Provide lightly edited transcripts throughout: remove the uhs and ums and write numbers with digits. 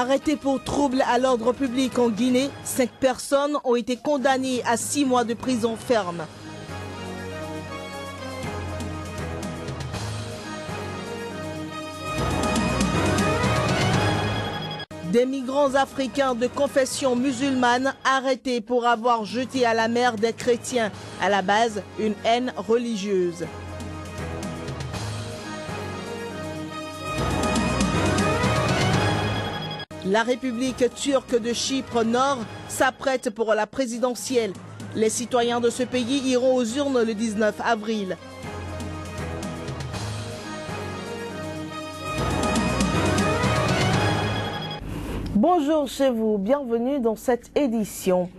Arrêtés pour trouble à l'ordre public en Guinée, 5 personnes ont été condamnées à 6 mois de prison ferme. Des migrants africains de confession musulmane arrêtés pour avoir jeté à la mer des chrétiens, à la base une haine religieuse. La République turque de Chypre Nord s'apprête pour la présidentielle. Les citoyens de ce pays iront aux urnes le 19 avril. Bonjour chez vous, bienvenue dans cette édition.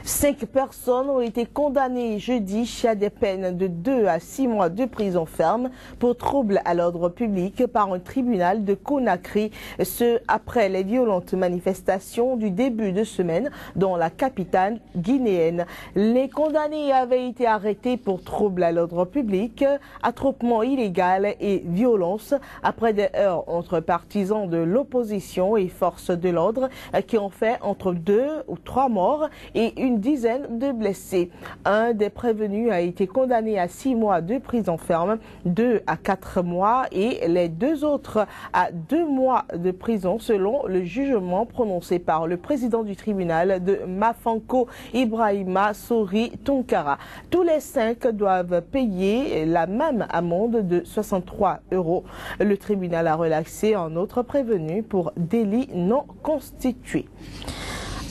5 personnes ont été condamnées jeudi à des peines de 2 à 6 mois de prison ferme pour trouble à l'ordre public par un tribunal de Conakry, ce après les violentes manifestations du début de semaine dans la capitale guinéenne. Les condamnés avaient été arrêtés pour trouble à l'ordre public, attroupement illégal et violence après des heurts entre partisans de l'opposition et forces de l'ordre qui ont fait entre 2 ou 3 morts et une dizaine de blessés. Un des prévenus a été condamné à 6 mois de prison ferme, 2 à 4 mois et les 2 autres à 2 mois de prison selon le jugement prononcé par le président du tribunal de Mafanko, Ibrahima Sori Tunkara. Tous les 5 doivent payer la même amende de 63 €. Le tribunal a relaxé un autre prévenu pour délit non constitué.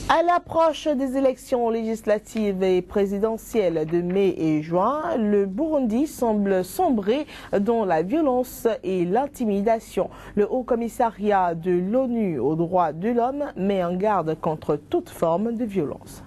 À l'approche des élections législatives et présidentielles de mai et juin, le Burundi semble sombrer dans la violence et l'intimidation. Le Haut Commissariat de l'ONU aux droits de l'homme met en garde contre toute forme de violence.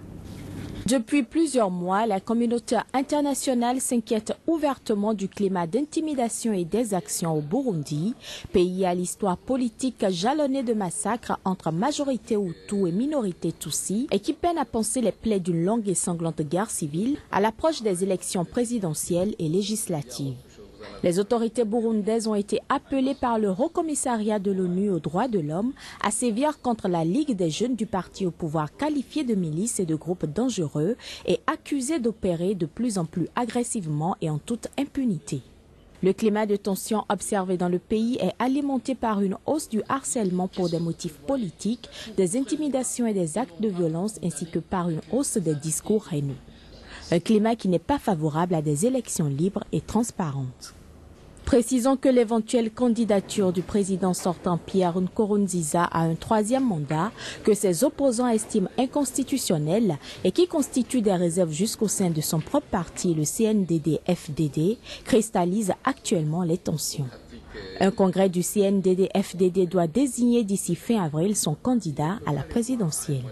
Depuis plusieurs mois, la communauté internationale s'inquiète ouvertement du climat d'intimidation et d'exaction au Burundi, pays à l'histoire politique jalonnée de massacres entre majorité Hutu et minorité Tutsi et qui peine à panser les plaies d'une longue et sanglante guerre civile à l'approche des élections présidentielles et législatives. Les autorités burundaises ont été appelées par le Haut Commissariat de l'ONU aux droits de l'homme à sévir contre la Ligue des jeunes du parti au pouvoir qualifiée de milices et de groupes dangereux et accusés d'opérer de plus en plus agressivement et en toute impunité. Le climat de tension observé dans le pays est alimenté par une hausse du harcèlement pour des motifs politiques, des intimidations et des actes de violence ainsi que par une hausse des discours haineux. Un climat qui n'est pas favorable à des élections libres et transparentes. Précisons que l'éventuelle candidature du président sortant Pierre Nkurunziza à un 3e mandat, que ses opposants estiment inconstitutionnel et qui constitue des réserves jusqu'au sein de son propre parti, le CNDD-FDD, cristallise actuellement les tensions. Un congrès du CNDD-FDD doit désigner d'ici fin avril son candidat à la présidentielle.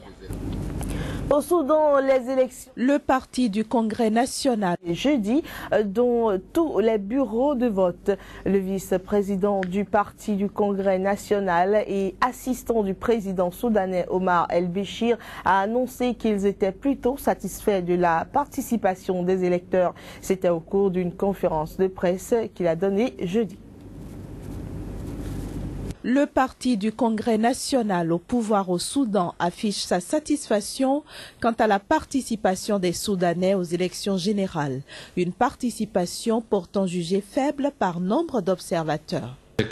Au Soudan, les élections. Le parti du Congrès national Jeudi, dont tous les bureaux de vote. Le vice-président du parti du Congrès national et assistant du président soudanais Omar El-Béchir a annoncé qu'ils étaient plutôt satisfaits de la participation des électeurs. C'était au cours d'une conférence de presse qu'il a donnée jeudi. Le parti du Congrès national au pouvoir au Soudan affiche sa satisfaction quant à la participation des Soudanais aux élections générales, une participation pourtant jugée faible par nombre d'observateurs. Je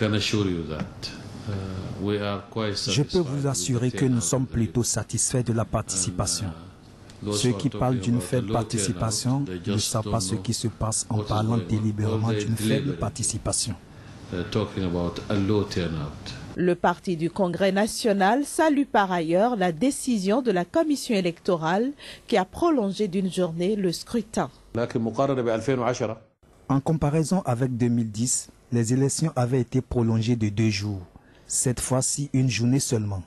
peux vous assurer que nous sommes plutôt satisfaits de la participation. Ceux qui parlent d'une faible participation ne savent pas ce qui se passe en parlant délibérément d'une faible participation. Le parti du Congrès national salue par ailleurs la décision de la commission électorale qui a prolongé d'une journée le scrutin. En comparaison avec 2010, les élections avaient été prolongées de 2 jours. Cette fois-ci, une journée seulement.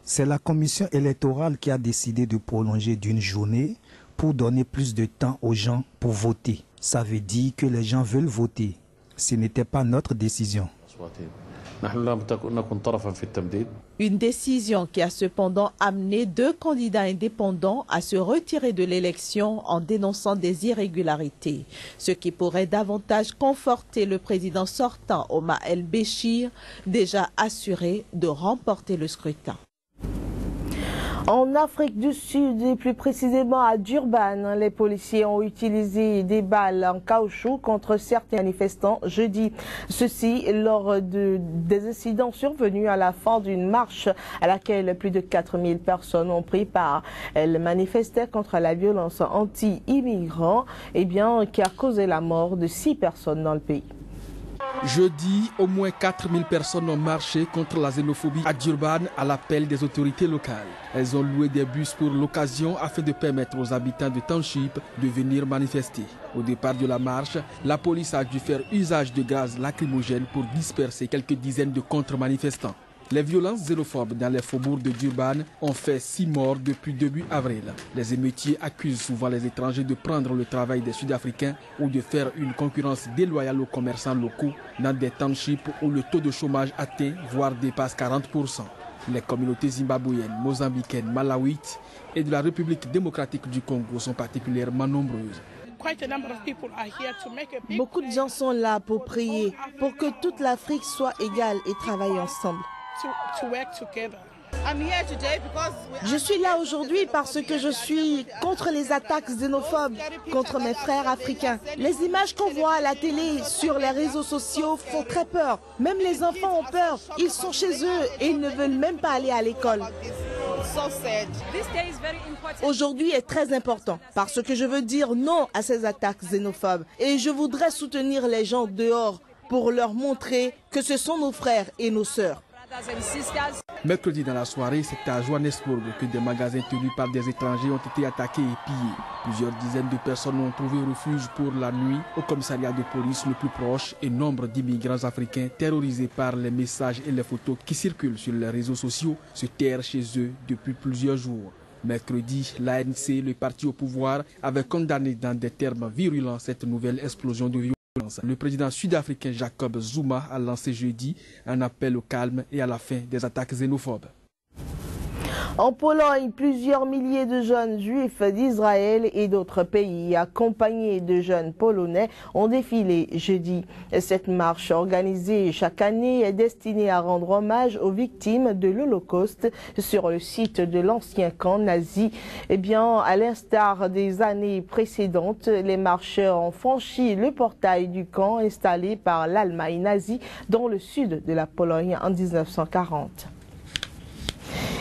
C'est la commission électorale qui a décidé de prolonger d'une journée pour donner plus de temps aux gens pour voter. Ça veut dire que les gens veulent voter. Ce n'était pas notre décision. Une décision qui a cependant amené 2 candidats indépendants à se retirer de l'élection en dénonçant des irrégularités, ce qui pourrait davantage conforter le président sortant Omar El-Béchir, déjà assuré de remporter le scrutin. En Afrique du Sud et plus précisément à Durban, les policiers ont utilisé des balles en caoutchouc contre certains manifestants jeudi. Ceci lors des incidents survenus à la fin d'une marche à laquelle plus de 4000 personnes ont pris part. Elles manifestaient contre la violence anti-immigrants qui a causé la mort de 6 personnes dans le pays. Jeudi, au moins 4000 personnes ont marché contre la xénophobie à Durban à l'appel des autorités locales. Elles ont loué des bus pour l'occasion afin de permettre aux habitants de Township de venir manifester. Au départ de la marche, la police a dû faire usage de gaz lacrymogène pour disperser quelques dizaines de contre-manifestants. Les violences xénophobes dans les faubourgs de Durban ont fait 6 morts depuis début avril. Les émeutiers accusent souvent les étrangers de prendre le travail des Sud-Africains ou de faire une concurrence déloyale aux commerçants locaux dans des townships où le taux de chômage atteint, voire dépasse 40%. Les communautés zimbabwéennes, mozambicaines, malawites et de la République démocratique du Congo sont particulièrement nombreuses. Beaucoup de gens sont là pour prier, pour que toute l'Afrique soit égale et travaille ensemble. Je suis là aujourd'hui parce que je suis contre les attaques xénophobes contre mes frères africains. Les images qu'on voit à la télé, sur les réseaux sociaux font très peur. Même les enfants ont peur. Ils sont chez eux et ils ne veulent même pas aller à l'école. Aujourd'hui est très important parce que je veux dire non à ces attaques xénophobes et je voudrais soutenir les gens dehors pour leur montrer que ce sont nos frères et nos sœurs. Mercredi dans la soirée, c'est à Johannesburg que des magasins tenus par des étrangers ont été attaqués et pillés. Plusieurs dizaines de personnes ont trouvé refuge pour la nuit au commissariat de police le plus proche et nombre d'immigrants africains terrorisés par les messages et les photos qui circulent sur les réseaux sociaux se terrent chez eux depuis plusieurs jours. Mercredi, l'ANC, le parti au pouvoir, avait condamné dans des termes virulents cette nouvelle explosion de violence. Le président sud-africain Jacob Zuma a lancé jeudi un appel au calme et à la fin des attaques xénophobes. En Pologne, plusieurs milliers de jeunes juifs d'Israël et d'autres pays, accompagnés de jeunes polonais, ont défilé jeudi. Cette marche organisée chaque année est destinée à rendre hommage aux victimes de l'Holocauste sur le site de l'ancien camp nazi. À l'instar des années précédentes, les marcheurs ont franchi le portail du camp installé par l'Allemagne nazie dans le sud de la Pologne en 1940.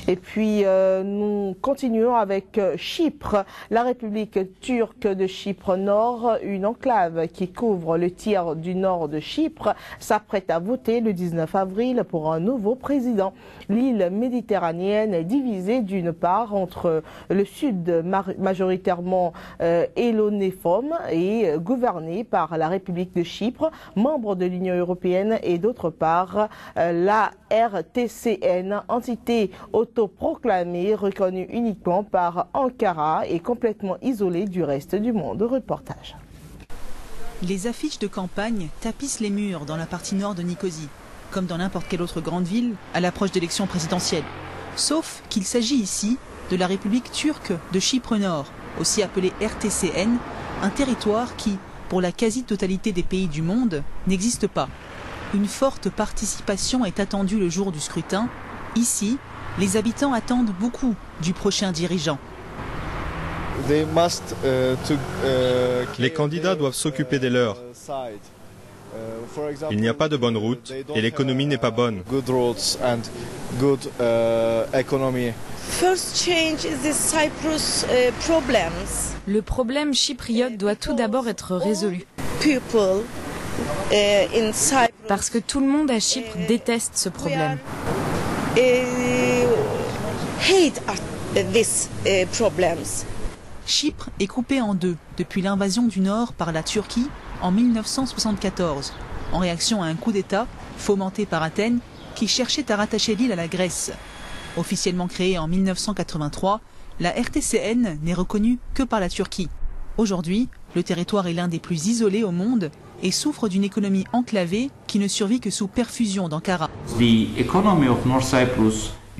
Et puis, nous continuons avec Chypre. La République turque de Chypre Nord, une enclave qui couvre le tiers du nord de Chypre, s'apprête à voter le 19 avril pour un nouveau président. L'île méditerranéenne est divisée d'une part entre le sud majoritairement hellonéphone et gouverné par la République de Chypre, membre de l'Union européenne, et d'autre part la RTCN, entité autoproclamée, reconnue uniquement par Ankara et complètement isolée du reste du monde. Reportage. Les affiches de campagne tapissent les murs dans la partie nord de Nicosie, comme dans n'importe quelle autre grande ville à l'approche d'élections présidentielles. Sauf qu'il s'agit ici de la République turque de Chypre Nord, aussi appelée RTCN, un territoire qui, pour la quasi-totalité des pays du monde, n'existe pas. Une forte participation est attendue le jour du scrutin. Ici, les habitants attendent beaucoup du prochain dirigeant. Les candidats doivent s'occuper des leurs. Il n'y a pas de bonne route et l'économie n'est pas bonne. Le problème chypriote doit tout d'abord être résolu. Parce que tout le monde à Chypre déteste ce problème. Chypre est coupée en deux depuis l'invasion du Nord par la Turquie en 1974, en réaction à un coup d'État fomenté par Athènes qui cherchait à rattacher l'île à la Grèce. Officiellement créée en 1983, la RTCN n'est reconnue que par la Turquie. Aujourd'hui, le territoire est l'un des plus isolés au monde et souffre d'une économie enclavée qui ne survit que sous perfusion d'Ankara.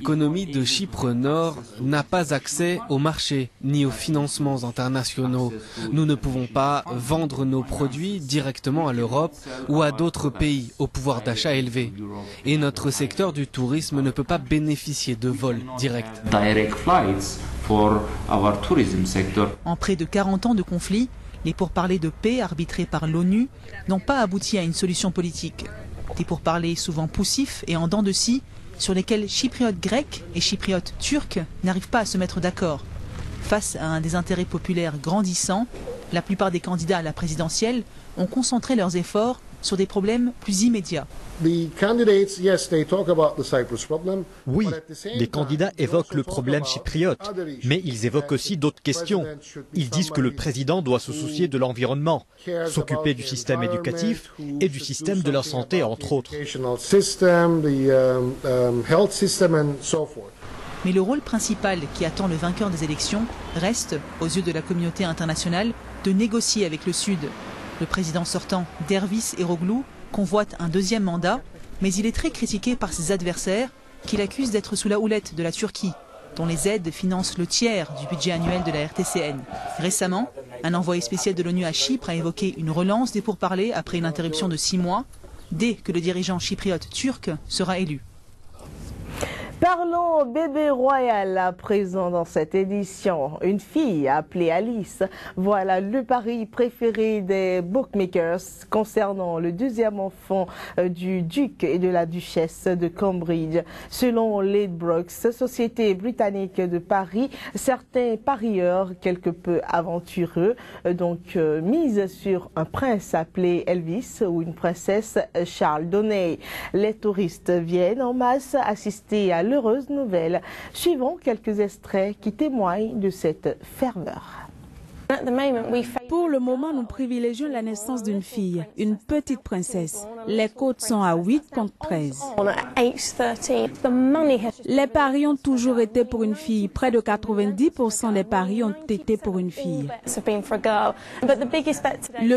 L'économie de Chypre Nord n'a pas accès au marché ni aux financements internationaux. Nous ne pouvons pas vendre nos produits directement à l'Europe ou à d'autres pays au pouvoir d'achat élevé. Et notre secteur du tourisme ne peut pas bénéficier de vols directs. En près de 40 ans de conflit, les pourparlers de paix arbitrés par l'ONU n'ont pas abouti à une solution politique. Des pourparlers souvent poussifs et en dents de scie, sur lesquels chypriotes grecs et chypriotes turcs n'arrivent pas à se mettre d'accord. Face à un désintérêt populaire grandissant, la plupart des candidats à la présidentielle ont concentré leurs efforts sur des problèmes plus immédiats. Oui, les candidats évoquent le problème chypriote, mais ils évoquent aussi d'autres questions. Ils disent que le président doit se soucier de l'environnement, s'occuper du système éducatif et du système de la santé, entre autres. Mais le rôle principal qui attend le vainqueur des élections reste, aux yeux de la communauté internationale, de négocier avec le Sud. Le président sortant, Derviş Eroğlu, convoite un deuxième mandat, mais il est très critiqué par ses adversaires, qu'il accuse d'être sous la houlette de la Turquie, dont les aides financent le tiers du budget annuel de la RTCN. Récemment, un envoyé spécial de l'ONU à Chypre a évoqué une relance des pourparlers après une interruption de 6 mois, dès que le dirigeant chypriote turc sera élu. Parlons bébé royal à présent dans cette édition. Une fille appelée Alice, voilà le pari préféré des bookmakers concernant le deuxième enfant du duc et de la duchesse de Cambridge. Selon Ladbrokes, société britannique de paris, certains parieurs quelque peu aventureux misent sur un prince appelé Elvis ou une princesse Charles Donnay. Les touristes viennent en masse assister à l'heureuse nouvelle. Suivons quelques extraits qui témoignent de cette ferveur. Pour le moment, nous privilégions la naissance d'une fille, une petite princesse. Les cotes sont à 8 contre 13. Les paris ont toujours été pour une fille. Près de 90% des paris ont été pour une fille. Le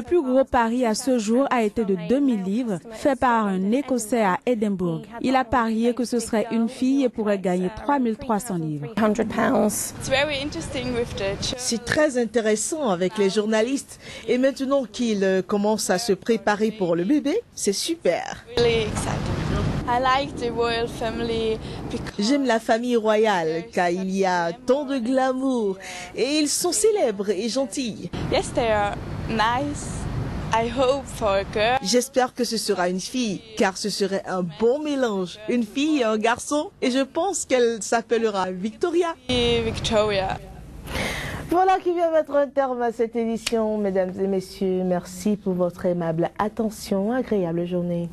plus gros pari à ce jour a été de 2000 livres, fait par un Écossais à Édimbourg. Il a parié que ce serait une fille et pourrait gagner 3300 livres. C'est très intéressant avec les journalistes et maintenant qu'ils commencent à se préparer pour le bébé, c'est super. J'aime la famille royale car il y a tant de glamour et ils sont célèbres et gentils. J'espère que ce sera une fille car ce serait un bon mélange. Une fille et un garçon et je pense qu'elle s'appellera Victoria. Voilà qui vient mettre un terme à cette édition. Mesdames et messieurs, merci pour votre aimable attention. Agréable journée.